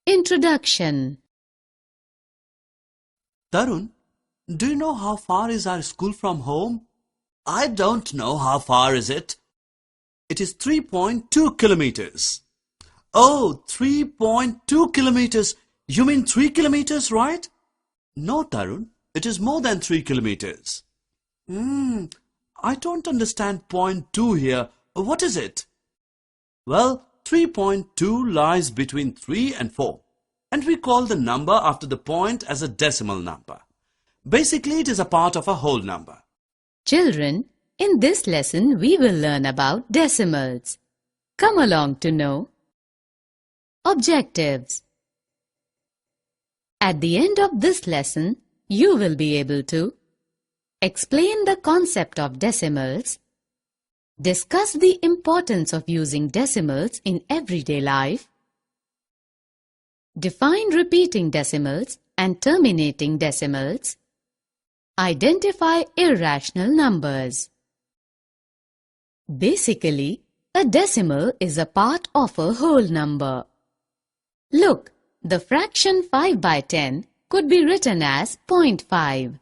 Introduction. Tarun, do you know how far is our school from home? I don't know how far is it. It is 3.2 kilometers. Oh, 3.2 kilometers. You mean 3 kilometers, right? No, Tarun, it is more than 3 kilometers. I don't understand point 2 here. What is it? Well, 3.2 lies between 3 and 4. And we call the number after the point as a decimal number. Basically, it is a part of a whole number. Children, in this lesson we will learn about decimals. Come along to know. Objectives. At the end of this lesson, you will be able to explain the concept of decimals, discuss the importance of using decimals in everyday life, define repeating decimals and terminating decimals, identify irrational numbers. Basically, a decimal is a part of a whole number. Look, the fraction 5 by 10 could be written as 0.5.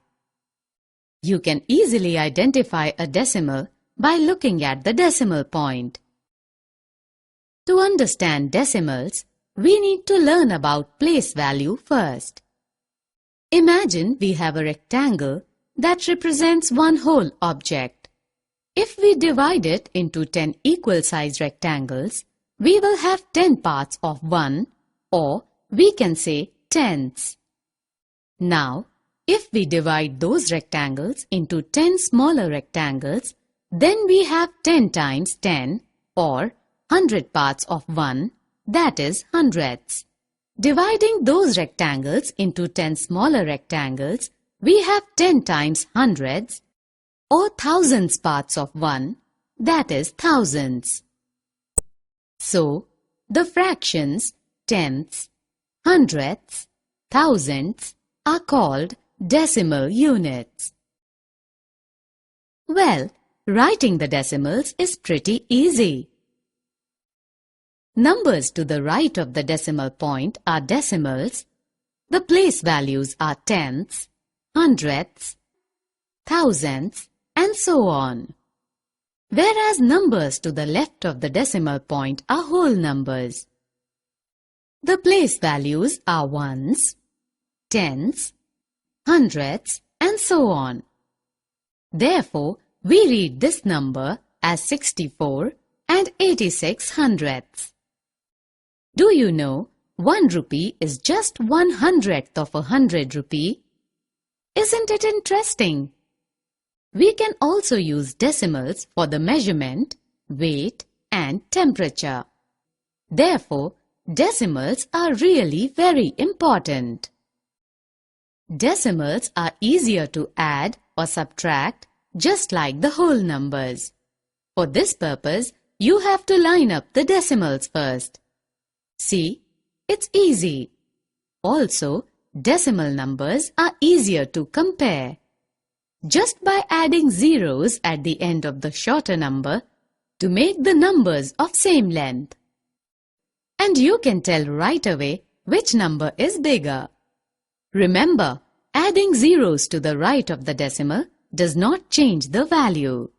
You can easily identify a decimal by looking at the decimal point. To understand decimals, we need to learn about place value first. Imagine we have a rectangle that represents one whole object. If we divide it into 10 equal-sized rectangles, we will have 10 parts of 1, or we can say tenths. Now, if we divide those rectangles into 10 smaller rectangles, then we have 10 times 10 or 100 parts of 1, that is hundredths. Dividing those rectangles into 10 smaller rectangles, we have 10 times hundreds or thousands parts of 1, that is thousands. So, the fractions tenths, hundredths, thousandths are called decimal units. Well, writing the decimals is pretty easy. Numbers to the right of the decimal point are decimals. The place values are tenths, hundredths, thousandths, and so on. Whereas numbers to the left of the decimal point are whole numbers. The place values are ones, tenths, hundredths, and so on. Therefore, we read this number as 64 and 86 hundredths. Do you know 1 rupee is just 1/100th of 100 rupee? Isn't it interesting? We can also use decimals for the measurement, weight, and temperature. Therefore, decimals are really very important. Decimals are easier to add or subtract just like the whole numbers. For this purpose, you have to line up the decimals first. See, it's easy. Also, decimal numbers are easier to compare. Just by adding zeros at the end of the shorter number to make the numbers of same length. And you can tell right away which number is bigger. Remember, adding zeros to the right of the decimal does not change the value.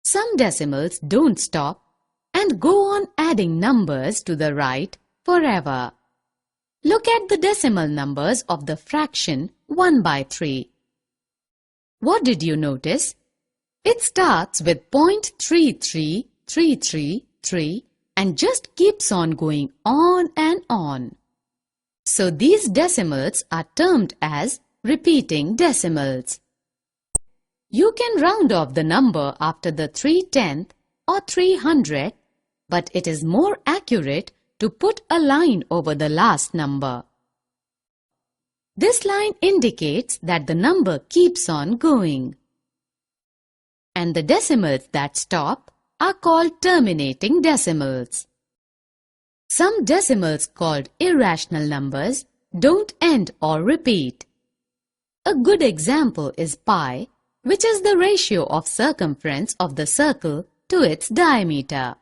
Some decimals don't stop and go on adding numbers to the right forever. Look at the decimal numbers of the fraction 1 by 3. What did you notice? It starts with 0.33333 and just keeps on going on and on. So these decimals are termed as repeating decimals. You can round off the number after the 3/10 or 300, but it is more accurate to put a line over the last number. This line indicates that the number keeps on going. And the decimals that stop are called terminating decimals. Some decimals called irrational numbers don't end or repeat. A good example is pi, which is the ratio of circumference of the circle to its diameter.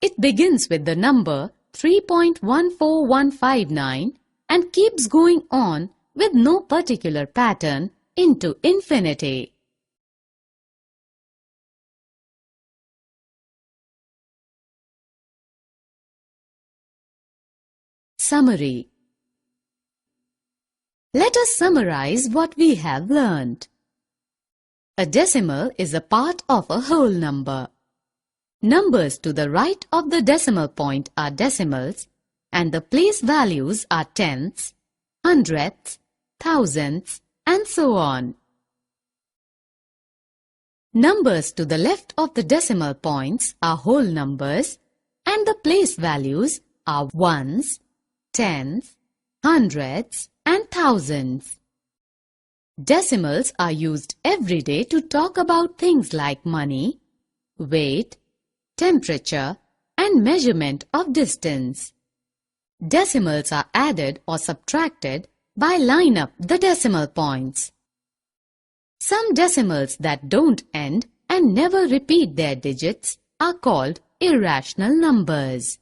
It begins with the number 3.14159 and keeps going on with no particular pattern into infinity. Summary. Let us summarize what we have learned. A decimal is a part of a whole number. Numbers to the right of the decimal point are decimals and the place values are tenths, hundredths, thousandths, and so on. Numbers to the left of the decimal points are whole numbers and the place values are ones, tenths, hundredths, and thousands. Decimals are used every day to talk about things like money, weight, temperature, and measurement of distance. Decimals are added or subtracted by line up the decimal points. Some decimals that don't end and never repeat their digits are called irrational numbers.